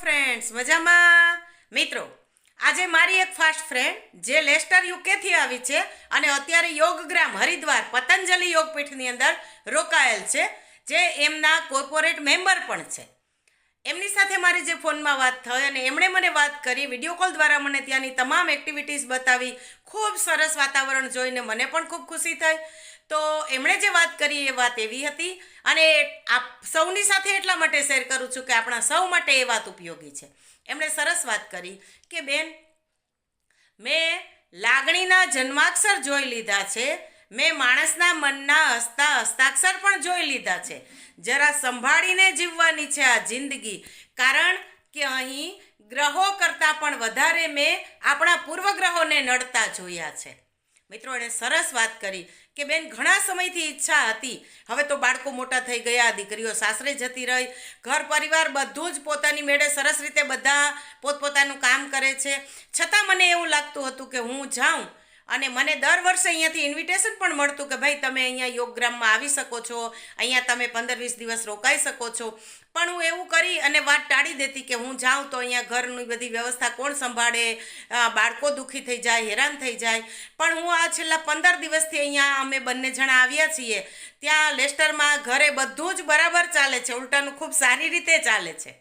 Friends મજામાં મિત્રો આજે મારી એક ફાસ્ટ ફ્રેન્ડ જે લેસ્ટર યુકેથી આવી છે અને અત્યારે યોગગ્રામ હરિદ્વાર પતંજલિ યોગપીઠની અંદર રોકાયેલ છે, જે એમના કોર્પોરેટ મેમ્બર પણ છે. એમની સાથે મારી જે ફોનમાં વાત થઈ અને એમણે મને વાત કરી, વિડીયો કોલ દ્વારા મને ત્યાંની તમામ એક્ટિવિટીઝ બતાવી. ખૂબ સરસ વાતાવરણ જોઈને મને પણ ખૂબ ખુશી થઈ. તો એમણે જે વાત કરી એ વાત એવી હતી અને આપ સૌની સાથે એટલા માટે શેર કરું છું કે આપણા સૌ માટે એ વાત ઉપયોગી છે. એમણે સરસ વાત કરી કે બેન, મેં લાગણીના જન્માક્ષર જોઈ લીધા છે, મેં માણસના મનના હસતા હસ્તાક્ષર પણ જોઈ લીધા છે. જરા સંભાળીને જીવવાની છે આ જિંદગી, કારણ કે અહીં ગ્રહો કરતાં પણ વધારે મેં આપણા પૂર્વગ્રહોને નડતા જોયા છે. મિત્રો, એણે સરસ વાત કરી કે બેન, ઘણા સમયથી ઈચ્છા હતી, હવે તો બાળકો મોટા થઈ ગયા, દીકરીઓ સાસરે જતી રહી, ઘર પરિવાર બધું જ પોતાની મેળે સરસ રીતે બધા પોતપોતાનું કામ કરે છે. છતાં મને એવું લાગતું હતું કે હું જાઉં અને મને દર વર્ષે અહીંયાથી ઇન્વિટેશન પણ મળતું કે ભાઈ તમે અહીંયા યોગગ્રામમાં આવી શકો છો, અહીંયા તમે 15-20 દિવસ રોકાઈ શકો છો. પણ હું એવું કરી અને વાત ટાળી દેતી કે હું જાઉં તો અહીંયા ઘરની બધી વ્યવસ્થા કોણ સંભાળે, બાળકો દુઃખી થઈ જાય, હેરાન થઈ જાય. પણ હું આ છેલ્લા 15 દિવસથી અહીંયા અમે બંને જણા આવ્યા છીએ, ત્યાં લેસ્ટરમાં ઘરે બધું જ બરાબર ચાલે છે, ઉલટાનું ખૂબ સારી રીતે ચાલે છે.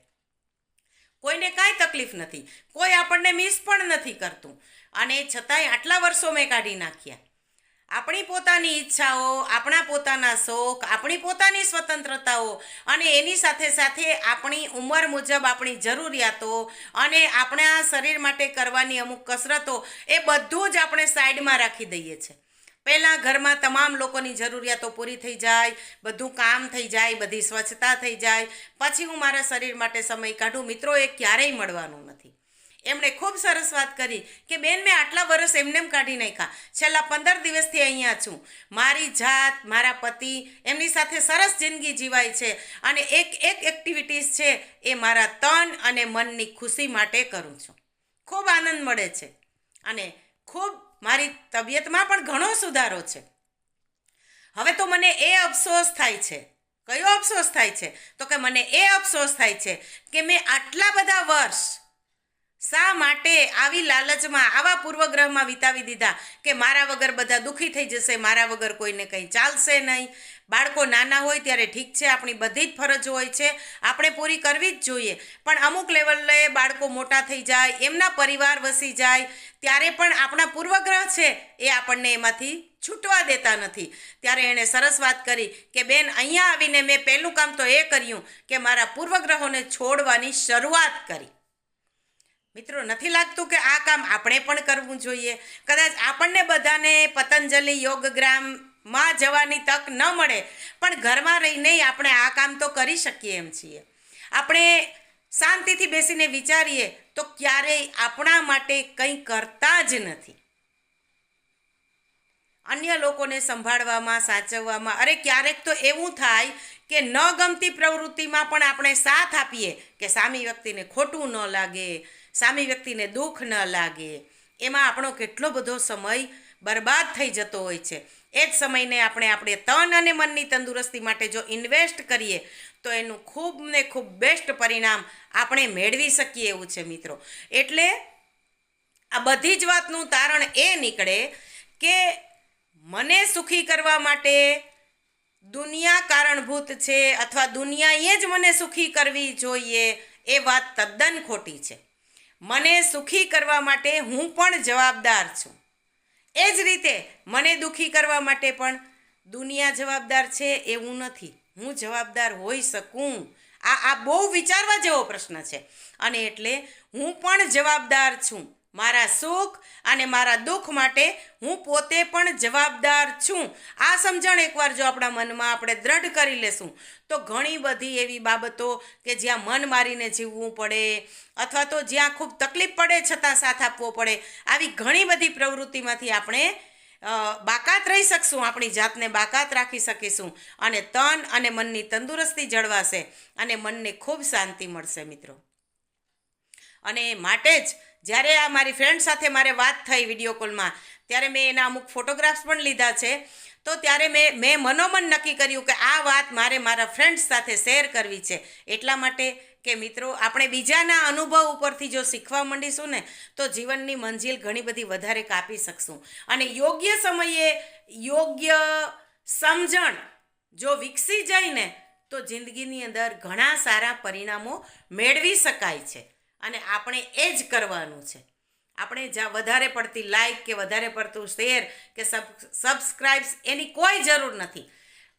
કોઈને કાંઈ તકલીફ નથી, કોઈ આપણને મિસ પણ નથી કરતું, અને છતાંય આટલા વર્ષો મેં કાઢી નાખ્યા. આપણી પોતાની ઈચ્છાઓ, આપણા પોતાના શોખ, આપણી પોતાની સ્વતંત્રતાઓ અને એની સાથે સાથે આપણી ઉંમર મુજબ આપણી જરૂરિયાતો અને આપણા શરીર માટે કરવાની અમુક કસરતો, એ બધું જ આપણે સાઈડમાં રાખી દઈએ છીએ. પહેલાં ઘરમાં તમામ લોકોની જરૂરિયાતો પૂરી થઈ જાય, બધું કામ થઈ જાય, બધી સ્વચ્છતા થઈ જાય, પછી હું મારા શરીર માટે સમય કાઢું. મિત્રો, એ ક્યારેય મળવાનું નથી. એમણે ખૂબ સરસ વાત કરી કે બેન, મેં આટલા વર્ષ એમનેમ કાઢી નાખ્યા, છેલ્લા 15 દિવસથી અહીંયા છું, મારી જાત, મારા પતિ, એમની સાથે સરસ જિંદગી જીવાય છે અને એક એક્ટિવિટીઝ છે એ મારા તન અને મનની ખુશી માટે કરું છું. ખૂબ આનંદ મળે છે અને ખૂબ મારી તબિયતમાં પણ ઘણો સુધારો છે. હવે તો મને એ અફસોસ થાય છે. કયો અફસોસ થાય છે? તો કે મને એ અફસોસ થાય છે કે મેં આટલા બધા વર્ષ શા માટે આવી લાલચમાં, આવા પૂર્વગ્રહમાં વિતાવી દીધા કે મારા વગર બધા દુઃખી થઈ જશે, મારા વગર કોઈને કંઈ ચાલશે નહીં. બાળકો નાના હોય ત્યારે ઠીક છે, આપણી બધી જ ફરજો હોય છે, આપણે પૂરી કરવી જ જોઈએ. પણ અમુક લેવલે બાળકો મોટા થઈ જાય, એમના પરિવાર વસી જાય, ત્યારે પણ આપણા પૂર્વગ્રહ છે એ આપણને એમાંથી છૂટવા દેતા નથી. ત્યારે એણે સરસ વાત કરી કે બેન, અહીંયા આવીને મેં પહેલું કામ તો એ કર્યું કે મારા પૂર્વગ્રહોને છોડવાની શરૂઆત કરી. મિત્રો, નથી લાગતું કે આ કામ આપણે પણ કરવું જોઈએ? કદાચ આપણને બધાને પતંજલિ યોગગ્રામમાં જવાની તક ન મળે, પણ ઘરમાં રહીને આપણે આ કામ તો કરી શકીએ એમ છીએ. આપણે શાંતિથી બેસીને વિચારીએ તો ક્યારેય આપણા માટે કંઈ કરતા જ નથી. અન્ય લોકોને સંભાળવામાં, સાચવવામાં, અરે ક્યારેક તો એવું થાય કે ન ગમતી પ્રવૃત્તિમાં પણ આપણે સાથ આપીએ કે સામી વ્યક્તિને ખોટું ન લાગે, સામી વ્યક્તિને દુઃખ ન લાગે. એમાં આપણો કેટલો બધો સમય બરબાદ થઈ જતો હોય છે. એ જ સમયને આપણે તન અને મનની તંદુરસ્તી માટે જો ઇન્વેસ્ટ કરીએ તો એનું ખૂબ ને ખૂબ બેસ્ટ પરિણામ આપણે મેળવી શકીએ એવું છે મિત્રો. એટલે આ બધી જ વાતનું તારણ એ નીકળે કે મને સુખી કરવા માટે દુનિયા કારણભૂત છે અથવા દુનિયાએ જ મને સુખી કરવી જોઈએ, એ વાત તદ્દન ખોટી છે. મને સુખી કરવા માટે હું પણ જવાબદાર છું. એ જ રીતે મને દુઃખી કરવા માટે પણ દુનિયા જવાબદાર છે એવું નથી, હું જવાબદાર હોઈ શકું. આ બહુ વિચારવા જેવો પ્રશ્ન છે. અને એટલે હું પણ જવાબદાર છું. મારા સુખ અને મારા દુઃખ માટે હું પોતે પણ જવાબદાર છું. આ સમજણ એકવાર જો આપણા મનમાં આપણે દ્રઢ કરી લેશું તો ઘણી બધી એવી બાબતો કે જ્યાં મન મારીને જીવવું પડે અથવા તો જ્યાં ખૂબ તકલીફ પડે છતાં સાથ આપવો પડે, આવી ઘણી બધી પ્રવૃત્તિમાંથી આપણે બાકાત રહી શકશું, આપણી જાતને બાકાત રાખી શકીશું અને તન અને મનની તંદુરસ્તી જળવાશે અને મનને ખૂબ શાંતિ મળશે મિત્રો. અને માટે જ જ્યારે આ મારી ફ્રેન્ડ સાથે મારે વાત થઈ વિડીયો કોલમાં, ત્યારે મેં એના અમુક ફોટોગ્રાફ્સ પણ લીધા છે. તો ત્યારે મેં મનોમન નક્કી કર્યું કે આ વાત મારે મારા ફ્રેન્ડ્સ સાથે શેર કરવી છે, એટલા માટે કે મિત્રો આપણે બીજાના અનુભવ ઉપરથી જો શીખવા માંડીશું ને તો જીવનની મંજિલ ઘણી બધી વધારે કાપી શકશું. અને યોગ્ય સમયે યોગ્ય સમજણ જો વિકસી જાય ને તો જિંદગીની અંદર ઘણા સારા પરિણામો મેળવી શકાય છે. અને આપણે એ જ કરવાનું છે. આપણે જ્યાં વધારે પડતી લાઈક કે વધારે પડતું શેર કે સબસ્ક્રાઇબ્સ એની કોઈ જરૂર નથી.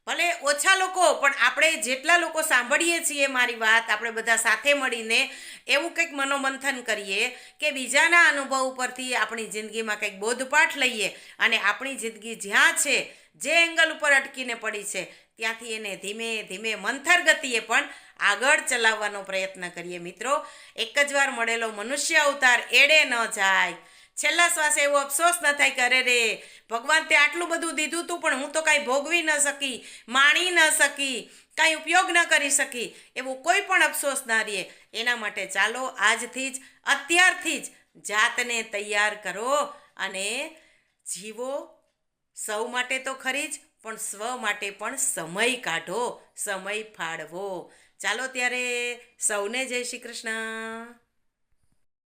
ભલે ઓછા લોકો, પણ આપણે જેટલા લોકો સાંભળીએ છીએ મારી વાત, આપણે બધા સાથે મળીને એવું કંઈક મનોમંથન કરીએ કે બીજાના અનુભવ ઉપરથી આપણી જિંદગીમાં કંઈક બોધપાઠ લઈએ અને આપણી જિંદગી જ્યાં છે, જે એંગલ ઉપર અટકીને પડી છે ત્યાંથી એને ધીમે ધીમે મંથર ગતિએ પણ આગળ ચલાવવાનો પ્રયત્ન કરીએ. મિત્રો, એક જ વાર મળેલો મનુષ્ય અવતાર એડે ન જાય. છેલ્લા શ્વાસે એવો અફસોસ ન થાય કે અરે રે ભગવાન તે આટલું બધું દીધું હતું પણ હું તો કાંઈ ભોગવી ન શકી, માણી ન શકી, કાંઈ ઉપયોગ ન કરી શકી, એવું કોઈ પણ અફસોસ ના રહે. એના માટે ચાલો આજથી જ, અત્યારથી જ જાતને તૈયાર કરો અને જીવો. સૌ માટે તો ખરી જ, પણ સ્વ માટે પણ સમય કાઢો, સમય ફાળવો. ચાલો ત્યારે સૌને જય શ્રી કૃષ્ણ.